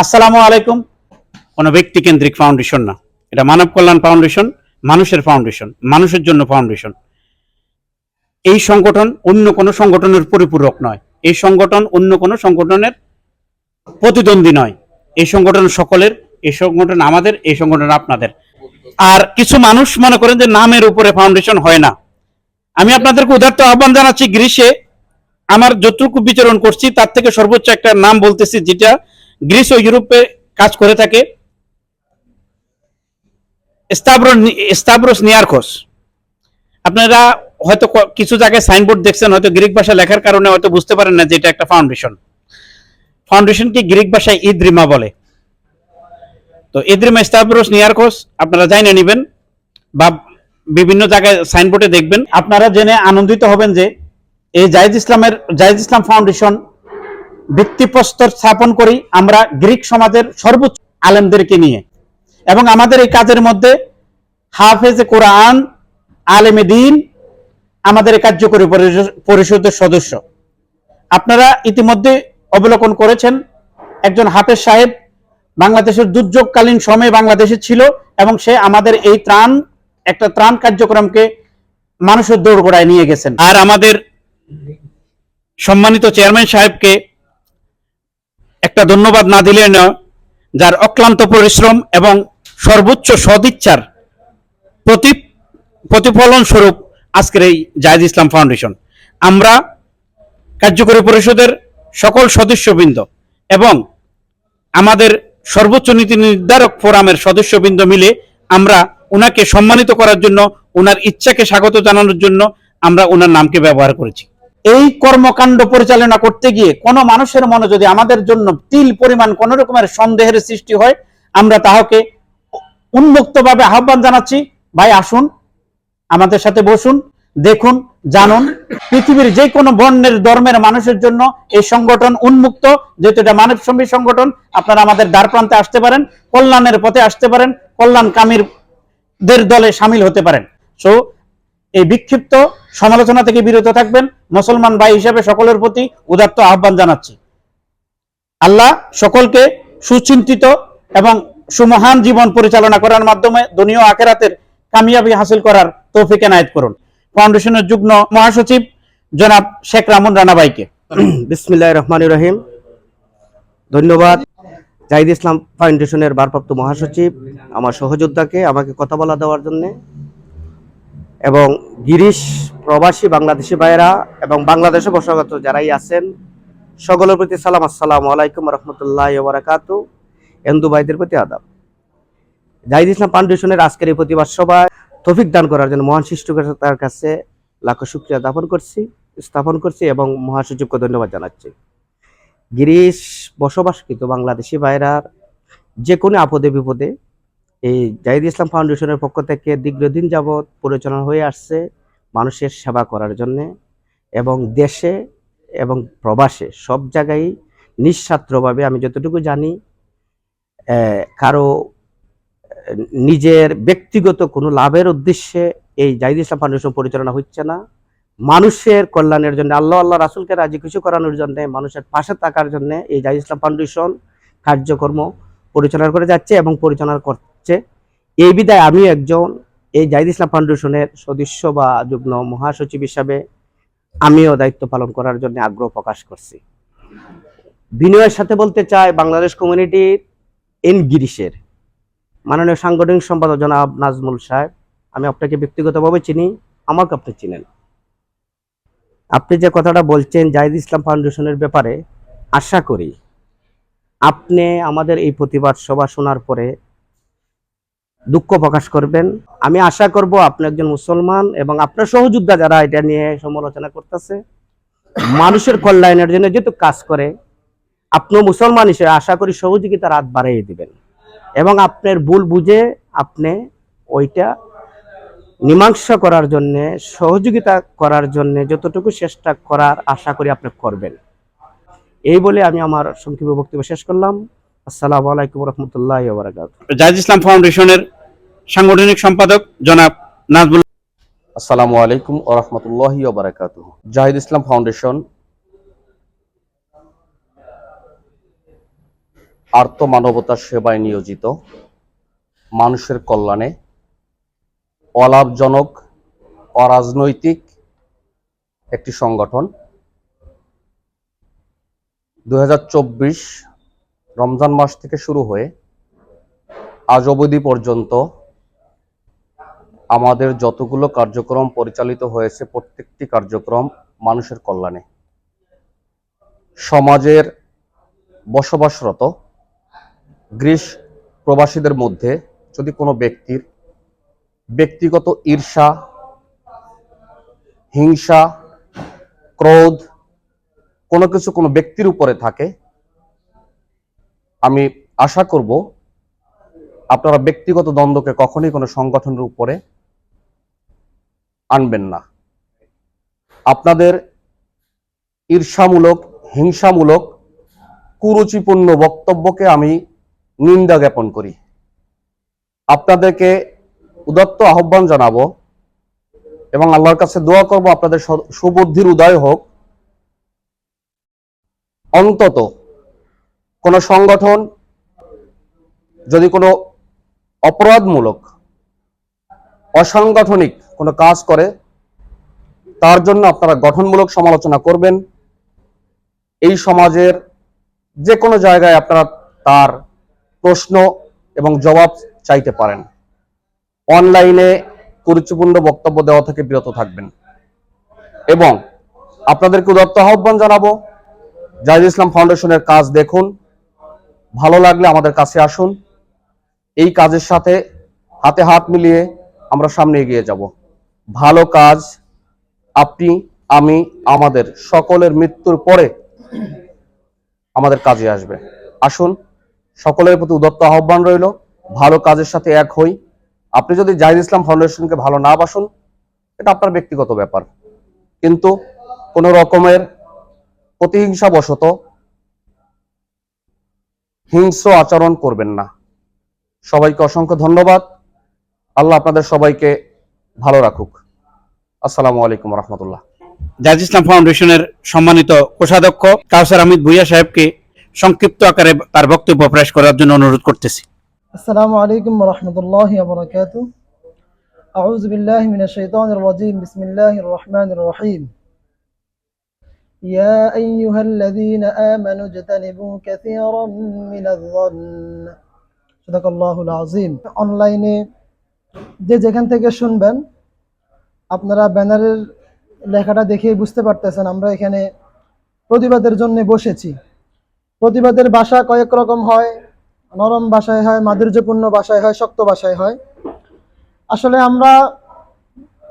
আসসালামু আলাইকুম। কোনো ব্যক্তি কেন্দ্রিক ফাউন্ডেশন না, এটা মানব কল্যাণ ফাউন্ডেশন, মানুষের ফাউন্ডেশন, মানুষের জন্য ফাউন্ডেশন। এই সংগঠন অন্য কোনো সংগঠনের পরিপূরক নয়, এই সংগঠন অন্য কোনো সংগঠনের প্রতিদ্বন্দ্বী নয়। এই সংগঠন সকলের, এই সংগঠন আমাদের, এই সংগঠন আপনাদের। আর কিছু মানুষ মনে করেন যে নামের উপরে ফাউন্ডেশন হয় না। আমি আপনাদেরকে উদাত্ত আহ্বান জানাচ্ছি, গ্রীসে আমার যতটুকু বিচরণ করছি তার থেকে সর্বোচ্চ একটা নাম বলতেছি, যেটা গ্রিস ও ইউরোপে কাজ করে থাকে, স্তাব্রোস নিয়ারকোস। আপনারা হয়তো কিছু জায়গায় সাইনবোর্ড দেখছেন, হয়তো গ্রিক ভাষা লেখার কারণে হয়তো বুঝতে পারেন না যে এটা একটা ফাউন্ডেশন। ফাউন্ডেশনকে গ্রিক ভাষায় ইদ্রিমা বলে। তো ইদ্রিমা স্তাব্রোস নিয়ারকোস আপনারা জানিয়ে নেবেন বা বিভিন্ন জায়গায় সাইনবোর্ডে দেখবেন। আপনারা জেনে আনন্দিত হবেন যে এই জায়েদ ইসলাম ফাউন্ডেশন ভিত্তিপ্রস্তর স্থাপন করি আমরা গ্রিক সমাজের সর্বোচ্চ আলেমদেরকে নিয়ে, এবং আমাদের এই কাজের মধ্যে হাফেজে কোরআন, আলেমে দ্বীন আমাদের এই কার্যকরী পরিষদের সদস্য। আপনারা ইতিমধ্যে অবলোকন করেছেন, একজন হাফেজ সাহেব বাংলাদেশের দুর্যোগকালীন সময়ে বাংলাদেশে ছিল, এবং সে আমাদের এই ত্রাণ কার্যক্রমকে মানুষের দোরগোড়ায় নিয়ে গেছেন। আর আমাদের সম্মানিত চেয়ারম্যান সাহেবকে একটা ধন্যবাদ না দিলে নয়, যার অক্লান্ত পরিশ্রম এবং সর্বোচ্চ সদিচ্ছার প্রতিফলন স্বরূপ আজকের এই জায়েদ ইসলাম ফাউন্ডেশন। আমরা কার্যকরী পরিষদের সকল সদস্যবৃন্দ এবং আমাদের সর্বোচ্চ নীতি নির্ধারক ফোরামের সদস্যবৃন্দ মিলে আমরা ওনাকে সম্মানিত করার জন্য, ওনার ইচ্ছাকে স্বাগত জানানোর জন্য আমরা ওনার নামকে ব্যবহার করেছি। এই কর্মকাণ্ড পরিচালনা করতে গিয়ে কোনো মানুষের মনে যদি আমাদের জন্য তিল পরিমাণ কোনো রকমের সন্দেহের সৃষ্টি হয়, আমরা তাহাকে উন্মুক্তভাবে আহ্বান জানাচ্ছি, ভাই আসুন, আমাদের সাথে বসুন, দেখুন, জানুন। পৃথিবীর যে কোনো বর্ণের ধর্মের মানুষের জন্য এই সংগঠন উন্মুক্ত, যেহেতু এটা মানবসম্মী সংগঠন। আপনারা আমাদের দ্বার প্রান্তে আসতে পারেন, কল্যাণের পথে আসতে পারেন, কল্যাণকামীদের দলে সামিল হতে পারেন। সো এই বিক্ষিপ্ত সমালোচনা থেকে বিরত থাকবেন, মুসলমান ভাই হিসেবে সকলের প্রতি উদাত্ত আহ্বান জানাচ্ছি। আল্লাহ সকলকে সুচিন্তিত এবং সুমহান জীবন পরিচালনা করার মাধ্যমে দুনিয়া ও আখিরাতের কামিয়াবি হাসিল করার তৌফিক এনায়েত করুন। ফাউন্ডেশনের যুগ্ম মহাসচিব জনাব শেখ রামুন রানা ভাইকে। বিসমিল্লাহির রহমানির রহিম। ধন্যবাদ জায়েদ ইসলাম ফাউন্ডেশনের ভারপ্রাপ্ত মহাসচিব আমার সহযোদ্ধাকে আমাকে কথা বলা দেওয়ার জন্য, এবং গিরিশ প্রবাসী বাংলাদেশি ভাইয়েরা এবং বাংলাদেশে বসবাসরত যারাই আছেন সকলের প্রতি সালাম, আসসালামু আলাইকুম রহমতুল্লাহি ওয়া বারাকাতুহু। হিন্দু ভাইদের প্রতি আদাব। জায়েদ ইসলাম ফাউন্ডেশনের আজকের এই প্রতিবাদ সভায় তৌফিক দান করার জন্য মহান সৃষ্টিকর্তার কাছে লাখো শুকরিয়া স্থাপন করছি এবং মহাসচিবকে ধন্যবাদ জানাচ্ছি। গিরিশ বসবাসকৃত বাংলাদেশি ভাইয়েরার যে কোনো আপদে বিপদে এই জায়েদ ইসলাম ফাউন্ডেশনের পক্ষ থেকে দীর্ঘদিন যাবৎ পরিচালনা হয়ে আসছে মানুষের সেবা করার জন্য, এবং দেশে এবং প্রবাসে সব জায়গায় নিঃস্বার্থভাবে, আমি যতটুকু জানি কারো নিজের ব্যক্তিগত কোনো লাভের উদ্দেশ্যে এই জায়েদ ইসলাম ফাউন্ডেশন পরিচালনা হচ্ছে না। মানুষের কল্যাণের জন্য, আল্লাহ রাসূলকে রাজি খুশি করানোর জন্য, মানুষের পাশে থাকার জন্য এই জায়েদ ইসলাম ফাউন্ডেশন কার্যক্রম পরিচালনা করে যাচ্ছে এবং পরিচালনা করছে। এই বিধায় আমি একজন এই জায়েদ ইসলাম ফাউন্ডেশনের সদস্য বা যুগ্ম মহাসচিব হিসাবে আমিও দায়িত্ব পালন করার জন্য আগ্রহ প্রকাশ করছি। বিনয়ের সাথে বলতে চাই, বাংলাদেশ কমিউনিটির গিরিশের মাননীয় সাংগঠনিক সম্পাদক জনাব নাজমুল সাহেব, আমি আপনাকে ব্যক্তিগতভাবে চিনি, আমাকে আপনি চিনেন। আপনি যে কথাটা বলছেন জায়েদ ইসলাম ফাউন্ডেশনের ব্যাপারে, আশা করি আপনি আমাদের এই প্রতিবাদ সভা শোনার পরে দুঃখ প্রকাশ করবেন। আমি আশা করব আপনি একজন মুসলমান এবং আপনার সহযোদ্ধা যারা এটা নিয়ে সমালোচনা করতেছে, মানুষের কল্যাণের জন্য যেহেতু কাজ করে, আপনিও মুসলমান হিসেবে আশা করি সহযোগিতার হাত বাড়িয়ে দিবেন এবং আপনার ভুল বুঝে আপনি ওইটা মীমাংসা করার জন্য, সহযোগিতা করার জন্য যতটুকু চেষ্টা করার আশা করি আপনি করবেন। এই বলে আমি আমার সংক্ষিপ্ত বক্তব্য শেষ করলাম। আসসালামু আলাইকুম রহমতুল্লাহি ওয়া বারাকাতুহু। জায়েদ ইসলাম ফাউন্ডেশনের সাংগঠনিক সম্পাদক জনাব নাজমুল। আসসালামু আলাইকুম ওয়া রাহমাতুল্লাহি ওয়া বারাকাতুহু। জায়েদ ইসলাম ফাউন্ডেশন আর্তমানবতার সেবায় নিয়োজিত, মানুষের কল্যাণে, অলাভজনক, অরাজনৈতিক একটি সংগঠন। 2024 রমজান মাস থেকে শুরু হয়ে আজ অবধি পর্যন্ত আমাদের যতগুলো কার্যক্রম পরিচালিত হয়েছে, প্রত্যেকটি কার্যক্রম মানুষের কল্যাণে। সমাজের বসবাসরত গ্রিস প্রবাসীদের মধ্যে যদি কোনো ব্যক্তির ব্যক্তিগত ঈর্ষা, হিংসা, ক্রোধ কোনো কিছু কোনো ব্যক্তির উপরে থাকে, আমি আশা করব আপনারা ব্যক্তিগত দ্বন্দ্বকে কখনোই কোনো সংগঠনের উপরে আনবেন না। আপনাদের ঈর্ষামূলক, হিংসামূলক, কুরুচিপূর্ণ বক্তব্যকে আমি নিন্দা জ্ঞাপন করি। আপনাদেরকে উদাত্ত আহ্বান জানাবো এবং আল্লাহর কাছে দোয়া করব আপনাদের সুবুদ্ধির উদয় হোক। অন্তত কোন সংগঠন যদি কোনো অপরাধমূলক, অসাংগঠনিক কোনো কাজ করে, তার জন্য আপনারা গঠনমূলক সমালোচনা করবেন। এই সমাজের যে কোনো জায়গায় আপনারা তার প্রশ্ন এবং জবাব চাইতে পারেন। অনলাইনে কুরুচিপূর্ণ বক্তব্য দেওয়া থেকে বিরত থাকবেন এবং আপনাদেরকে উদাত্ত আহ্বান জানাবো, জাহিদ ইসলাম ফাউন্ডেশনের কাজ দেখুন, ভালো লাগলে আমাদের কাছে আসুন। এই কাজের সাথে হাতে হাত মিলিয়ে আমরা সামনে এগিয়ে যাব। ভালো কাজ আপনি, আমি, আমাদের সকলের মৃত্যুর পরে আমাদের কাজে আসবে। আসুন, সকলের প্রতি উদাত্ত আহ্বান রইল, ভালো কাজের সাথে এক হই। আপনি যদি জাহিদ ইসলাম ফাউন্ডেশনকে ভালো না বাসুন, এটা আপনার ব্যক্তিগত ব্যাপার, কিন্তু কোন রকমের প্রতিহিংসাবশত হিংস্র আচরণ করবেন না। সবাইকে অসংখ্য ধন্যবাদ। আল্লাহ আপনাদের সবাইকে ভালো রাখুক। আসসালামু আলাইকুম রহমতুল্লাহ। জাহিদ ইসলাম ফাউন্ডেশনের সম্মানিত কোষাধ্যক্ষ কাউসার আহমেদ ভুইয়া সাহেবকে সংক্ষিপ্ত আকারে তার বক্তব্য পেশ করার জন্য অনুরোধ করতেছি। السلام عليكم ورحمة الله وبركاته. أعوذ بالله من الشيطان الرجيم. بسم الله الرحمن الرحيم. يا أيها الذين آمنوا اجتنبوا كثيرا من الظن. صدق الله العظيم. অনলাইনে যে যেখান থেকে শুনবেন, আপনারা ব্যানারের লেখাটা দেখে বুঝতে পারতেছেন আমরা এখানে প্রতিবাদের জন্য বসেছি। প্রতিবাদের ভাষা কয়েক রকম হয়, নরম ভাষায় হয়, মাধুর্যপূর্ণ ভাষায় হয়, শক্ত ভাষায় হয়। আসলে আমরা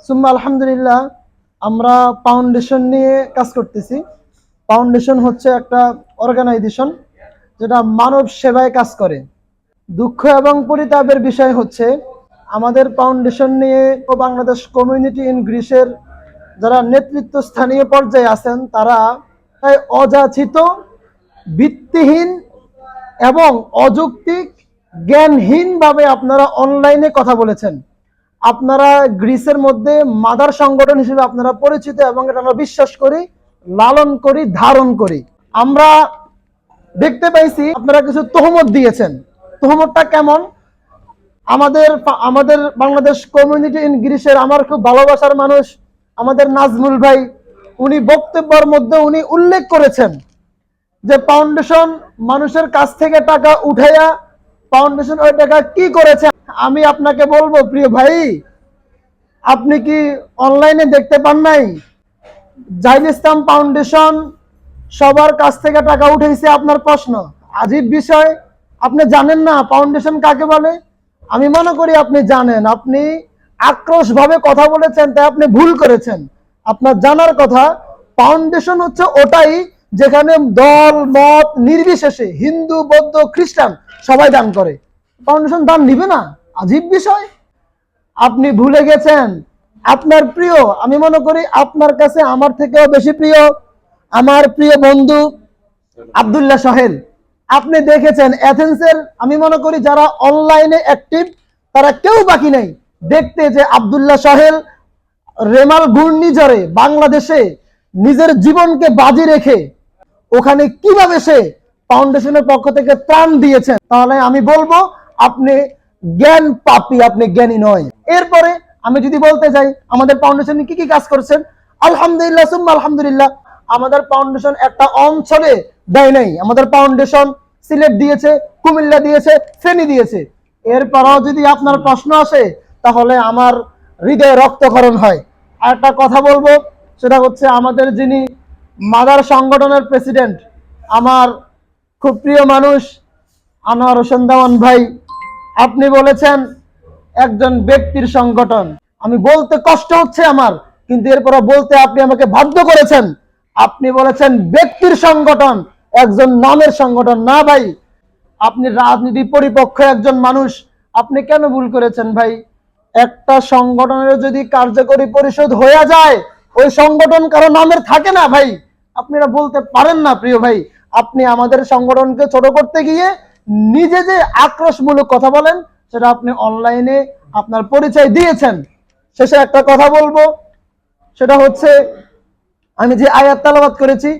সুম্মা আলহামদুলিল্লাহ আমরা ফাউন্ডেশন নিয়ে কাজ করতেছি। ফাউন্ডেশন হচ্ছে একটা অর্গানাইজেশন যেটা মানব সেবায় কাজ করে। দুঃখ এবং পরিতাপের বিষয় হচ্ছে আমাদের ফাউন্ডেশন নিয়ে বাংলাদেশ কমিউনিটি ইন গ্রিসের যারা নেতৃত্ব স্থানীয় পর্যায়ে আছেন, তারা অযাচিত, ভিত্তিহীন এবং অযৌক্তিক, জ্ঞানহীনভাবে আপনারা অনলাইনে কথা বলেছেন। আপনারা গ্রিসের মধ্যে মাদার সংগঠন হিসেবে আপনারা পরিচিত এবং এটা আমরা বিশ্বাস করি, লালন করি, ধারণ করি। আমরা দেখতে পাইছি আপনারা কিছু তহমত দিয়েছেন। তহমতটা কেমন? আমাদের বাংলাদেশ কমিউনিটি ইন গ্রিসের আমার খুব ভালোবাসার মানুষ আমাদের নাজমুল ভাই, উনি বক্তব্যের মধ্যে উনি উল্লেখ করেছেন যে ফাউন্ডেশন মানুষের কাছ থেকে টাকা উঠাইয়া ফাউন্ডেশন ওই টাকা কি করেছে। আমি আপনাকে বলবো প্রিয় ভাই, আপনি কি অনলাইনে দেখতে পান নাই? জাহিদ ইসলাম ফাউন্ডেশন সবার কাছ থেকে টাকা উঠাইছে। আপনার প্রশ্ন আজীব বিষয়, আপনি জানেন না ফাউন্ডেশন কাকে বলে? আমি মনে করি আপনি জানেন। আপনি আক্রোশ ভাবে কথা বলেছেন, তাই আপনি ভুল করেছেন। আপনার জানার কথা, ফাউন্ডেশন হচ্ছে ওটাই যেখানে দল মত নির্বিশেষে হিন্দু, বৌদ্ধ, খ্রিস্টান সবাই দান করে। ফাউন্ডেশন দান নিবে না? আজীব বিষয়। আপনি ভুলে গেছেন আপনার প্রিয়, আমি মনে করি আপনার কাছে আমার থেকেও বেশি প্রিয় আমার প্রিয় বন্ধু আব্দুল্লাহ সোহেল। আপনি দেখেছেন এথেন্সের, আমি মনে করি যারা অনলাইনে অ্যাক্টিভ তারা কেউ বাকি নেই দেখতে যে আব্দুল্লাহ সোহেল রেমাল ঘূর্ণিঝড়ে বাংলাদেশে নিজের জীবনকে বাজি রেখে ওখানে কিভাবে সে ফাউন্ডেশনের পক্ষ থেকে ত্রাণ দিয়েছেন, তাহলে আমি বলবো আপনি জ্ঞান পাপী, আপনি জ্ঞানী নয়। এরপরে আমি যদি বলতে যাই আমাদের ফাউন্ডেশন কি কি কাজ করছেন, আলহামদুলিল্লাহ সুম্মা আলহামদুলিল্লাহ। আমাদের ফাউন্ডেশন একটা অঞ্চলে দেয় নাই, আমাদের ফাউন্ডেশন সিলেট দিয়েছে, কুমিল্লা দিয়েছে, ফেনী দিয়েছে। এরপরও যদি আপনার প্রশ্ন আসে তাহলে আমার হৃদয়ে রক্তক্ষরণ হয়। আর একটা কথা বলবো, সেটা হচ্ছে আমাদের যিনি মাদার সংগঠনের প্রেসিডেন্ট, আমার খুব প্রিয় মানুষ আনোয়ার হোসেন দেওয়ান ভাই, আপনি বলেছেন একজন ব্যক্তির সংগঠন। আমি বলতে কষ্ট হচ্ছে আমার, কিন্তু এরপর বলতে আপনি আমাকে বাধ্য করেছেন। আপনি বলেছেন ব্যক্তির সংগঠন, একজন নামের সংগঠন না ভাই। আপনি রাজনীতি পরিপক্ষ একজন মানুষ, আপনি কেন ভুল করেছেন ভাই? একটা সংগঠনের যদি কার্যকরী পরিষদ হয়ে যায়, ওই সংগঠন কারো নামের থাকে না ভাই। আপনারা বলতে পারেন না প্রিয় ভাই। আপনি আমাদের সংগঠনকে ছোট করতে গিয়ে নিজে যে আক্রোশমূলক কথা বলেন, সেটা আপনি অনলাইনে আপনার পরিচয় দিয়েছেন। শেষে একটা কথা বলবো, সেটা হচ্ছে আমি যে আয়াত তেলাওয়াত করেছি,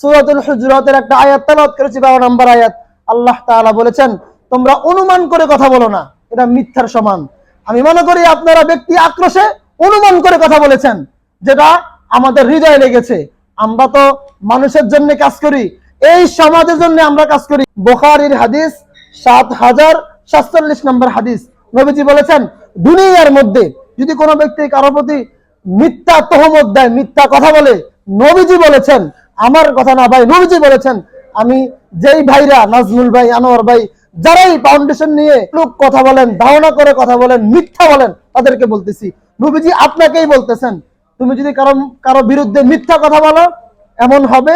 সূরাতুল হুজুরাতের একটা আয়াত তেলাওয়াত করেছি, 12 নম্বর আয়াত। আল্লাহ তাআলা বলেছেন, তোমরা অনুমান করে কথা বলো না, এটা মিথ্যার সমান। আমি মনে করি আপনারা ব্যক্তি আক্রোশে অনুমান করে কথা বলেছেন, যেটা আমাদের হৃদয়ে লেগেছে। আমরা তো মানুষের জন্য কাজ করি, এই সমাজের জন্য আমরা কাজ করি। বুখারীর হাদিস 7047 নম্বর হাদিস, নবীজি বলেছেন, দুনিয়ার মধ্যে যদি কোনো ব্যক্তি কারো প্রতি মিথ্যা তহমত দেয়, মিথ্যা কথা বলে, নবীজি বলেছেন, আমার কথা না ভাই, নবীজি বলেছেন, আমি যেই ভাইরা নাজমুল ভাই, আনোয়ার ভাই, যারাই ফাউন্ডেশন নিয়ে লোক কথা বলেন, ধারণা করে কথা বলেন, মিথ্যা বলেন, তাদেরকে বলতেছি, নবীজি আপনাকেই বলতেছেন, তুমি যদি কারো বিরুদ্ধে মিথ্যা কথা বলো, এমন হবে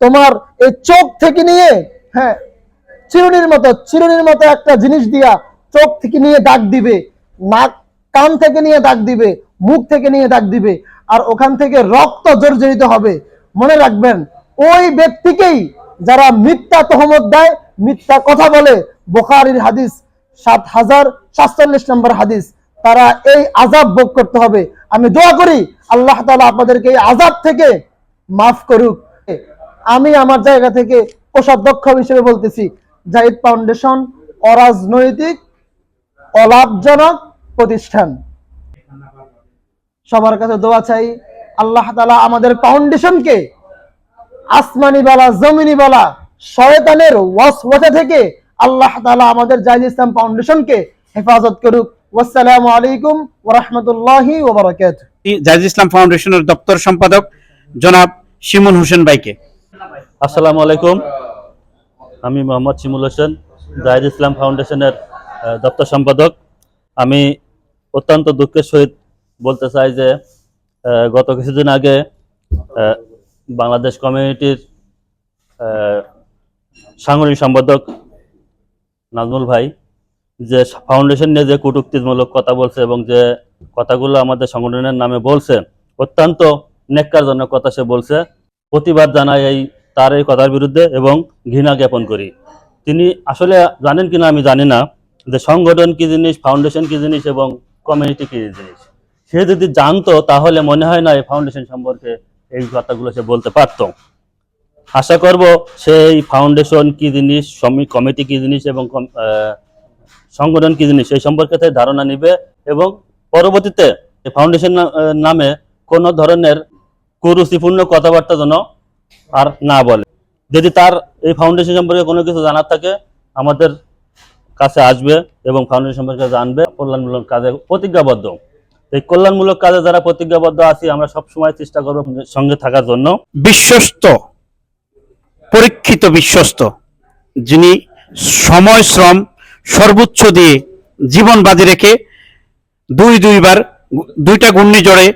তোমার এই চোখ থেকে নিয়ে, হ্যাঁ, চিরুনির মতো একটা জিনিস দিয়া চোখ থেকে নিয়ে দাগ দিবে, নাক কান থেকে নিয়ে দাগ দিবে, মুখ থেকে নিয়ে দাগ দিবে, আর ওখান থেকে রক্ত জর্জরিত হবে। মনে রাখবেন, ওই ব্যক্তিকেই যারা মিথ্যা তহমত দেয়, মিথ্যা কথা বলে, বুখারীর হাদিস 7047 নম্বর হাদিস, তারা এই আযাব ভোগ করতে হবে। আমি দোয়া করি আল্লাহ তাআলা আপনাদেরকে এই আযাব থেকে মাফ করুক। আমি আমার জায়গা থেকে কোষাধ্যক্ষ হিসেবে বলতেছি, জাহিদ ফাউন্ডেশন অরাজনৈতিক, অলাভজনক প্রতিষ্ঠান। সবার কাছে দোয়া চাই, আল্লাহ তাআলা আমাদের ফাউন্ডেশনকে আসমানি বালা, জমিনি বালা, শয়তানের ওয়াসওয়াসা থেকে আল্লাহ তাআলা আমাদের জাহিদ ইসলাম ফাউন্ডেশনকে হেফাজত করুক। ওয়াসসালামু আলাইকুম ওয়া রাহমাতুল্লাহি ওয়া বারাকাতুহু। জাহিদ ইসলাম ফাউন্ডেশনের দপ্তর সম্পাদক জনাব শিমুল হোসেন ভাইকে। আসসালামু আলাইকুম, আমি মোহাম্মদ শিমুল হোসেন, জাহিদ ইসলাম ফাউন্ডেশনের দপ্তর সম্পাদক। আমি অত্যন্ত দুঃখের সহিত বলতে চাই যে গত কিছুদিন আগে বাংলাদেশ কমিউনিটির সাংগঠনিক সম্পাদক নাজমুল ভাই যে ফাউন্ডেশন নিয়ে যে কটূক্তিমূলক কথা বলছে এবং যে কথাগুলো আমাদের সংগঠনের নামে বলছে, অত্যন্ত ন্যাক্কারজনক কথা সে বলছে। প্রতিবাদ জানাই তার এই কথার বিরুদ্ধে এবং ঘৃণা জ্ঞাপন করি। তিনি আসলে জানেন কিনা আমি জানি না যে সংগঠন কি জিনিস, ফাউন্ডেশন কি জিনিস এবং কমিউনিটি কি জিনিস। সে যদি জানতো তাহলে মনে হয় না এই ফাউন্ডেশন সম্পর্কে এই কথাগুলো সে বলতে পারত। আশা করব সেই ফাউন্ডেশন কি জিনিস, কমিটি কি জিনিস এবং সংগঠন কি জিনিস এই সম্পর্কে ধারণা নিবে এবং পরবর্তীতে ফাউন্ডেশন নামে কোনো ধরনের কুরুচিপূর্ণ কথাবার্তা যেন আর না বলে। যদি তার এই ফাউন্ডেশন সম্পর্কে কোনো কিছু জানার থাকে আমাদের কাছে আসবে এবং ফাউন্ডেশন সম্পর্কে জানবে। কল্যাণমূলক কাজে প্রতিজ্ঞাবদ্ধ, এই কল্যাণমূলক কাজে যারা প্রতিজ্ঞাবদ্ধ আছি আমরা সবসময় চেষ্টা করবো সঙ্গে থাকার জন্য। বিশ্বস্ত, পরীক্ষিত বিশ্বস্ত, যিনি সময় শ্রম সর্বোচ্চ দিয়ে জীবন বাজি রেখে দুইবার দুইটা ঘূর্ণিঝড়ে,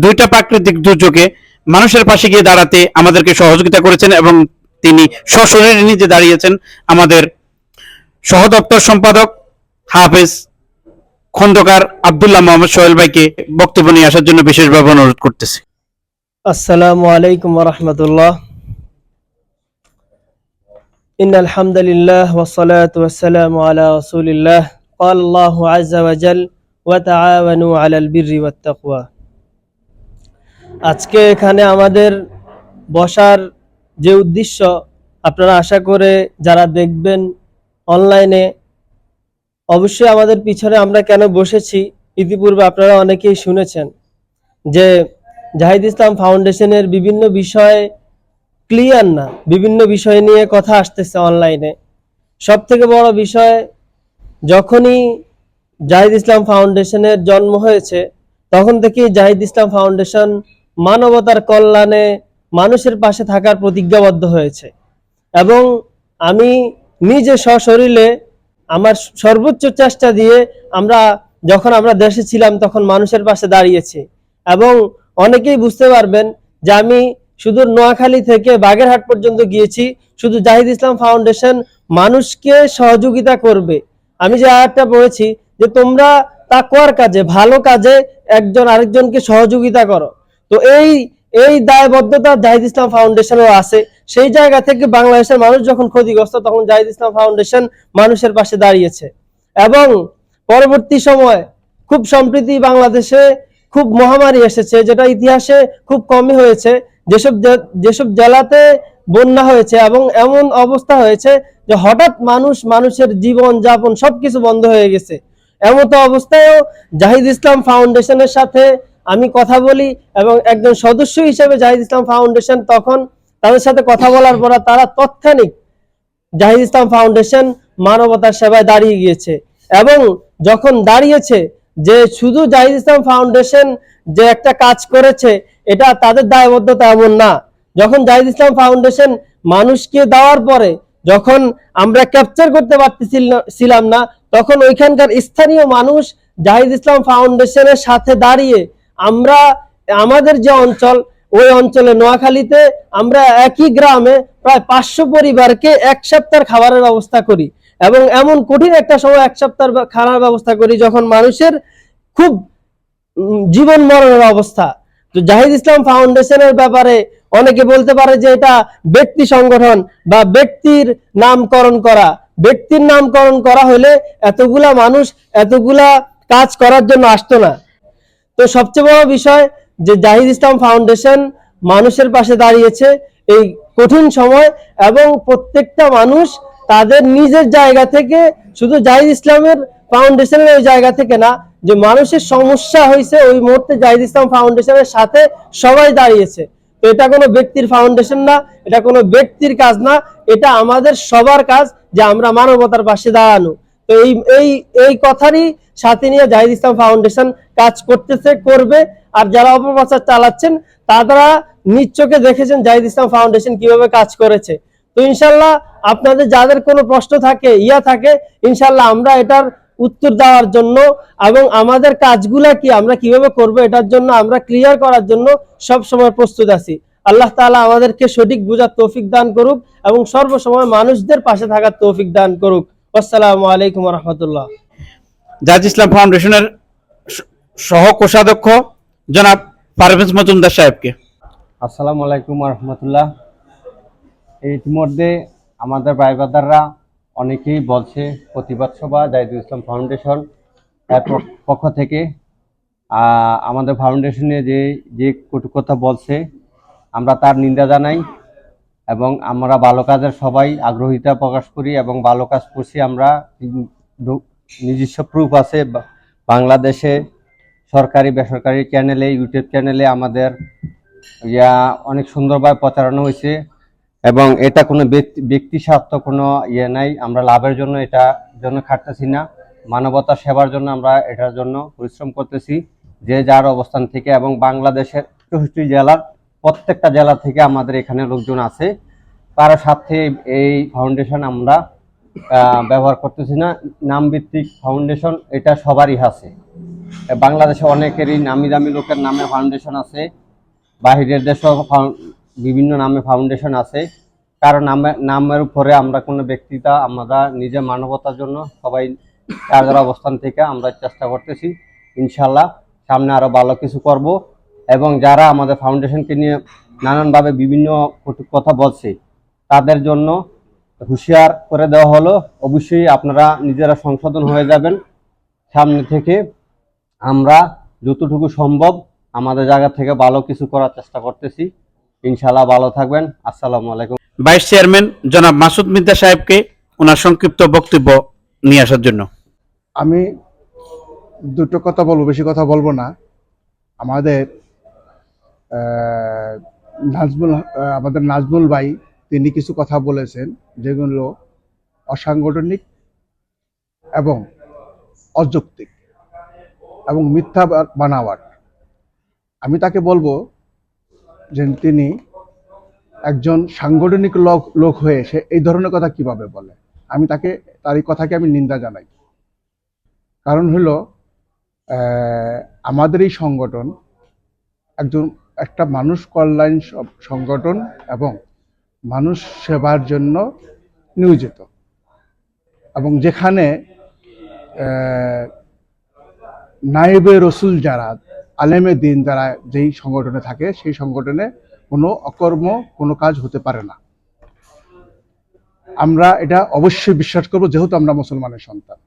দুইটা প্রাকৃতিক দুর্যোগে মানুষের পাশে গিয়ে দাঁড়াতে আমাদেরকে সহযোগিতা করেছেন এবং তিনি সশরীরে নিজে দাঁড়িয়েছেন। আমাদের সহদপ্তর সম্পাদক হাফেজ খন্দকার আব্দুল্লাহ মোহাম্মদ সোহেল ভাইকে বক্তব্য নিয়ে আসার জন্য বিশেষভাবে অনুরোধ করতেছি। আসসালামু আলাইকুম ওয়া রাহমাতুল্লাহ। ইন্নাল হামদুলিল্লাহ ওয়াস সালাতু ওয়াস সালামু আলা রাসূলিল্লাহ। ক্বাল আল্লাহু আযজা ওয়া জাল ওয়া তাআওয়ানু আলাল বিররি ওয়াত তাকওয়া। আজকে এখানে আমাদের বসার যে উদ্দেশ্য আপনারা আশা করে যারা দেখবেন অনলাইনে, অবশ্যই আমাদের পিছনে আমরা কেন বসেছি ইতিপূর্বে আপনারা অনেকেই শুনেছেন যে জাহিদ ইসলাম ফাউন্ডেশনের বিভিন্ন বিষয় ক্লিয়ার না, বিভিন্ন বিষয় নিয়ে কথা আসতেছে অনলাইনে। সব থেকে বড় বিষয়, যখনই জাহিদ ইসলাম ফাউন্ডেশনের জন্ম হয়েছে তখন থেকেই জাহিদ ইসলাম ফাউন্ডেশন মানবতার কল্যাণে মানুষের পাশে থাকার প্রতিজ্ঞাবদ্ধ হয়েছে এবং আমি নিজে সশরীরে আমার সর্বোচ্চ চেষ্টা দিয়ে যখন আমরা দেশে ছিলাম তখন মানুষের পাশে দাঁড়িয়েছি। এবং অনেকেই বুঝতে পারবেন যে আমি শুধু নোয়াখালী থেকে বাগেরহাট পর্যন্ত গিয়েছি, শুধু জাহিদ ইসলাম ফাউন্ডেশন মানুষকে সহযোগিতা করবে। আমি যে আয়াতটা পড়েছি যে তোমরা তাকওয়ার কাজে, ভালো কাজে একজন আরেকজনকে সহযোগিতা করো, তো এই দায়বদ্ধতা জাহিদ ইসলাম ফাউন্ডেশনও আছে। সেই জায়গা থেকে বাংলাদেশের মানুষ যখন ক্ষতিগ্রস্ত তখন জাহিদ ইসলাম ফাউন্ডেশন মানুষের পাশে দাঁড়িয়েছে। এবং পরবর্তী সময় খুব সম্প্রতি বাংলাদেশে খুব মহামারী এসেছে, যেটা ইতিহাসে খুব কমই হয়েছে। যেসব জেলাতে বন্যা হয়েছে এবং এমন অবস্থা হয়েছে যে হঠাৎ মানুষের জীবন যাপন সবকিছু বন্ধ হয়ে গেছে। এমতো অবস্থায়ও জাহিদ ইসলাম ফাউন্ডেশনের সাথে আমি কথা বলি এবং একজন সদস্য হিসেবে জাহিদ ইসলাম ফাউন্ডেশন তখন তাদের সাথে কথা বলার পর তারা তৎক্ষণিক জাহিদ ইসলাম ফাউন্ডেশন মানবতার সেবায় দাঁড়িয়ে গিয়েছে। এবং যখন দাঁড়িয়েছে যে শুধু জাহিদ ইসলাম ফাউন্ডেশন যে একটা কাজ করেছে এটা তাদের দায়বদ্ধতা এমন না। যখন জাহিদ ইসলাম ফাউন্ডেশন মানুষকে দেওয়ার পরে যখন আমরা ক্যাপচার করতে পারতেছিলাম না, তখন ওইখানকার স্থানীয় মানুষ জাহিদ ইসলাম ফাউন্ডেশনের সাথে দাঁড়িয়ে আমরা আমাদের যে অঞ্চল, ওই অঞ্চলে নোয়াখালীতে আমরা একই গ্রামে প্রায় 500 পরিবারকে এক সপ্তাহের খাবারের ব্যবস্থা করি। এবং এমন কঠিন একটা সময় এক সপ্তাহের খানার ব্যবস্থা করি যখন মানুষের খুব জীবন মরণের অবস্থা। তো জাহিদ ইসলাম ফাউন্ডেশনের ব্যাপারে অনেকে বলতে পারে যে এটা ব্যক্তি সংগঠন বা ব্যক্তির নামকরণ করা। ব্যক্তির নামকরণ করা হলে এতগুলা মানুষ এতগুলা কাজ করার জন্য আসতো না। তো সবচেয়ে বড় বিষয় যে জাহিদ ইসলাম ফাউন্ডেশন মানুষের পাশে দাঁড়িয়েছে এই কঠিন সময় এবং প্রত্যেকটা মানুষ তাদের নিজের জায়গা থেকে, শুধু জাহিদ ইসলামের ফাউন্ডেশনের ওই জায়গা থেকে না, যে মানুষের সমস্যা হয়েছে ওই মুহূর্তে জাহিদ ইসলাম ফাউন্ডেশনের সাথে সবাই দাঁড়িয়েছে। তো এটা কোনো ব্যক্তির ফাউন্ডেশন না, এটা কোনো ব্যক্তির কাজ না, এটা আমাদের সবার কাজ যে আমরা মানবতার পাশে দাঁড়ানো। তো এই কথারই সাথে নিয়ে জাহিদ ইসলাম ফাউন্ডেশন কাজ করতেছে, করবে। আর যারা অপপ্রচার চালাচ্ছেন তারা নিজ চোখে দেখেছেন জাহিদ ইসলাম ফাউন্ডেশন কিভাবে কাজ করেছে। তো ইনশাল্লাহ আপনাদের যাদের কোনো প্রশ্ন থাকে, থাকে, ইনশাল্লাহ আমরা এটার উত্তর দেওয়ার জন্য এবং আমাদের কাজগুলা কি আমরা কিভাবে করব এটার জন্য আমরা ক্লিয়ার করার জন্য সব সময় প্রস্তুত আছি। আল্লাহ তাআলা আমাদেরকে সঠিক বুঝার তৌফিক দান করুক এবং সর্বসময় মানুষদের পাশে থাকার তৌফিক দান করুক। আসসালামু আলাইকুম ওয়া রাহমাতুল্লাহ। জাহিদ ইসলাম ফাউন্ডেশনের সহ কোষাধ্যক্ষ জনাব পারভেজ মজুমদার সাহেবকে। আসসালামু আলাইকুম রহমতুল্লাহ। ইতিমধ্যে আমাদের ভাই ব্রাদাররা অনেকেই বলছে প্রতিবাদ সভা জাহিদুল ইসলাম ফাউন্ডেশন এর পক্ষ থেকে আমাদের ফাউন্ডেশনে যে কটু কথা বলছে আমরা তার নিন্দা জানাই এবং আমরা ভালো কাজের সবাই আগ্রহিতা প্রকাশ করি এবং ভালো কাজ করছি। আমরা নিজস্ব প্রুফ আছে, বাংলাদেশে সরকারি বেসরকারি চ্যানেলে, ইউটিউব চ্যানেলে আমাদের অনেক সুন্দরভাবে প্রচারণা হয়েছে এবং এটা কোনো ব্যক্তি স্বার্থ কোনো নাই। আমরা লাভের জন্য এটার জন্য খাটতেছি না, মানবতা সেবার জন্য আমরা এটার জন্য পরিশ্রম করতেছি যে যার অবস্থান থেকে। এবং বাংলাদেশের 64 জেলার প্রত্যেকটা জেলা থেকে আমাদের এখানে লোকজন আছে, তার সাথে এই ফাউন্ডেশন আমরা ব্যবহার করতেছি না। নামভিত্তিক ফাউন্ডেশন এটা সবারই আছে, বাংলাদেশে অনেকেরই নামি দামি লোকের নামে ফাউন্ডেশন আছে, বাহিরের দেশেও বিভিন্ন নামে ফাউন্ডেশন আছে। কারণ নামের উপরে আমরা কোনো ব্যক্তিতা, আমরা নিজে মানবতার জন্য সবাই কাজের অবস্থান থেকে আমরা চেষ্টা করতেছি। ইনশাল্লাহ সামনে আরো ভালো কিছু করব এবং যারা আমাদের ফাউন্ডেশনকে নিয়ে নানানভাবে বিভিন্ন কথা বলছে তাদের জন্য হুঁশিয়ার করে দেওয়া হলো। অবশ্যই আপনারা নিজেরা সংশোধন হয়ে যাবেন। সামনে থেকে আমরা যতটুকু সম্ভব আমাদের জায়গা থেকে ভালো কিছু করার চেষ্টা করতেছি। ইনশাআল্লাহ ভালো থাকবেন। আসসালামু আলাইকুম। ভাইস চেয়ারম্যান জনাব মাসুদ মির্জা সাহেবকে ওনার সংক্ষিপ্ত বক্তব্য নিয়ে আসার জন্য। আমি দুটো কথা বলবো, বেশি কথা বলবো না। আমাদের আমাদের নাজমুল ভাই তিনি কিছু কথা বলেছেন যেগুলো অসাংগঠনিক এবং অযৌক্তিক এবং মিথ্যা বানাওয়াট। আমি তাকে বলবো যে তিনি একজন সাংগঠনিক লোক হয়ে সে এই ধরনের কথা কিভাবে বলে। আমি তার এই কথাকে আমি নিন্দা জানাই। কারণ হলো আমাদের এই সংগঠন একটা মানুষ কল্যাণ সংগঠন এবং মানুষ সেবার জন্য নিয়োজিত, এবং যেখানে নায়েবে রসুল যারা, আলেমে দিন যারা যেই সংগঠনে থাকে, সেই সংগঠনে কোনো অকর্ম কোনো কাজ হতে পারে না। আমরা এটা অবশ্যই বিশ্বাস করব, যেহেতু আমরা মুসলমানের সন্তান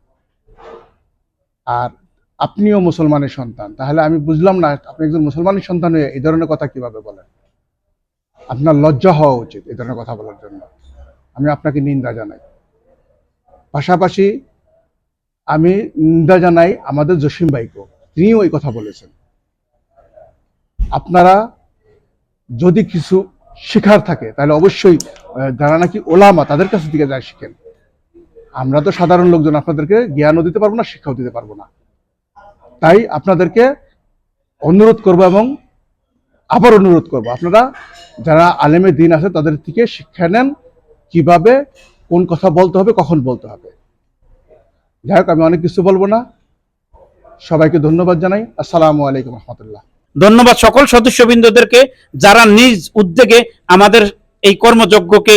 আর আপনিও মুসলমানের সন্তান। তাহলে আমি বুঝলাম না আপনি একজন মুসলমানের সন্তান হয়ে এই ধরনের কথা কিভাবে বলেন। আপনার লজ্জা হওয়া উচিত এই ধরনের কথা বলার জন্য। আমি আপনাকে নিন্দা জানাই। পাশাপাশি আমি নিন্দা জানাই আমাদের জসিম ভাইকেও, তিনিও এই কথা বলেছেন। আপনারা যদি কিছু শেখার থাকে তাহলে অবশ্যই যারা নাকি ওলামা তাদের কাছ থেকে যায় শিখেন। আমরা তো সাধারণ লোকজন, আপনাদেরকে জ্ঞানও দিতে পারবো না, শিক্ষাও দিতে পারবো না। তাই আপনাদেরকে অনুরোধ করব এবং আবার অনুরোধ করব, আপনারা যারা আলেমে দিন আছে তাদের থেকে শিক্ষা নেন, কিভাবে কোন কথা বলতে হবে, কখন বলতে হবে। যাই হোক, আমি অনেক কিছু বলবো না। সবাইকে ধন্যবাদ জানাই। আসসালামু আলাইকুম রহমতুল্লাহ। ধন্যবাদ সকল সদস্যবৃন্দদেরকে যারা নিজ উদ্যোগে আমাদের এই কর্মযজ্ঞকে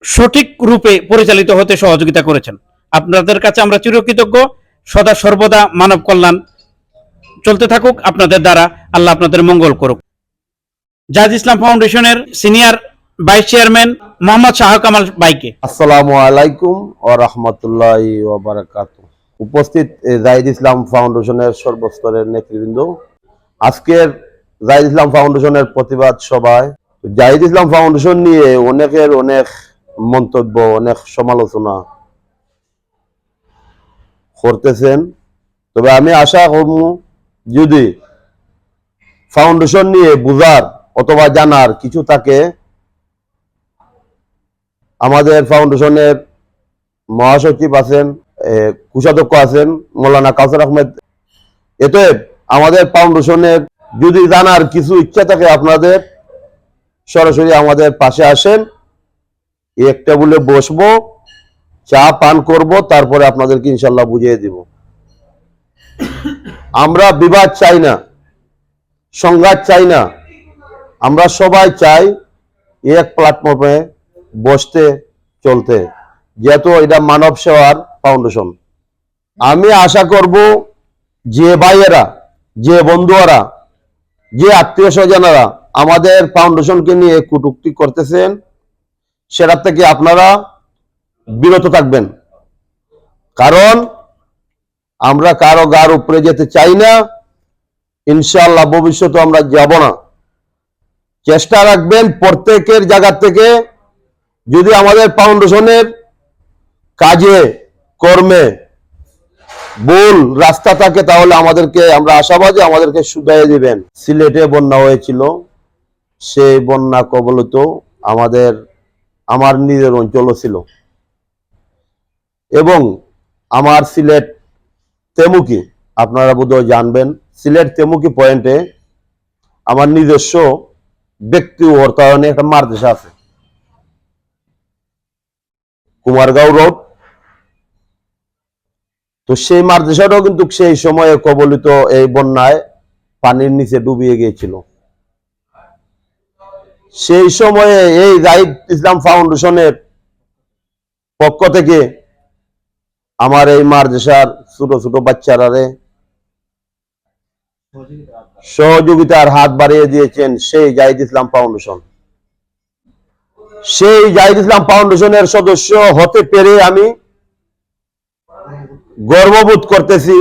সঠিক রূপে পরিচালিত হতে সহযোগিতা করেছেন। আপনাদের কাছে আমরা চিরকৃতজ্ঞ। সদা সর্বদা মানব কল্যাণ চলতে থাকুক আপনাদের দ্বারা। আল্লাহ আপনাদের মঙ্গল করুক। জাহিদ ইসলাম ফাউন্ডেশনের senior vice chairman Mohammad Shah Kamal ভাইকে। আসসালামু আলাইকুম ওয়া রাহমাতুল্লাহি ওয়া বারাকাতুহু। উপস্থিত জাহিদ ইসলাম ফাউন্ডেশনের সর্বস্তরের নেতৃবৃন্দ, আজকের জাহিদ ইসলাম ফাউন্ডেশনের প্রতিবাদ সভায় জাহিদ ইসলাম ফাউন্ডেশন নিয়ে অনেকের অনেক মন্তব্য, অনেক সমালোচনা করতেছেন। তবে আমি আশা করব যদি ফাউন্ডেশন নিয়ে বুঝার অথবা জানার কিছু থাকে, আমাদের ফাউন্ডেশনের মহাসচিব আছেন, কোষাধ্যক্ষ আছেন মৌলানা কাউসার আহমেদ। এতে আমাদের ফাউন্ডেশনের যদি জানার কিছু ইচ্ছা থাকে, আপনাদের সরাসরি আমাদের পাশে আসেন, এক টেবিলে বসবো, চা পান করব, তারপরে আপনাদেরকে ইনশাল্লাহ বুঝিয়ে দিব। আমরা বিবাদ চাই না, সংঘাত চাই না। আমরা সবাই চাই এক প্ল্যাটফর্মে বসতে চলতে, যেহেতু এটা মানব সেবার ফাউন্ডেশন। আমি আশা করব যে ভাইয়েরা, যে বন্ধুরা, যে আত্মীয় স্বজনেরা আমাদের ফাউন্ডেশনকে নিয়ে কটূক্তি করতেছেন, সেটা থেকে আপনারা বিরত থাকবেন। কারণ আমরা কারো গার উপরে যেতে চাই না, ইনশাআল্লাহ ভবিষ্যতে আমরা যাব না। চেষ্টা রাখবেন প্রত্যেকের জায়গা থেকে, যদি আমাদের ফাউন্ডেশনের কাজে কর্মে ভুল রাস্তা থাকে তাহলে আমাদেরকে, আমরা আশাবাদী, আমাদেরকে শুধাইয়ে দিবেন। সিলেটে বন্যা হয়েছিল, সেই বন্যা কবলিত আমার নিজের অঞ্চলও ছিল, এবং আমার সিলেট তেমুকি, আপনারা বোধহয় জানবেন, সিলেট তেমুকি পয়েন্টে আমার নিজস্ব ব্যক্তি অর্থায়নে একটা মাদ্রাসা আছে, কুমারগাঁও রোড। তো সেই মাদ্রাসাটাও কিন্তু সেই সময়ে কবলিত এই বন্যায় পানির নিচে ডুবিয়ে গিয়েছিল। সেই সময়ে এই জাহিদ ইসলাম ফাউন্ডেশনের পক্ষ থেকে আমার এই মাদ্রাসার ছোট ছোট বাচ্চারা সহযোগিতার হাত বাড়িয়ে দিয়েছেন সেই জাহিদ ইসলাম ফাউন্ডেশন। সেই জাহিদ ইসলাম ফাউন্ডেশনের সদস্য হতে পেরে আমি গর্ববোধ করতেছি।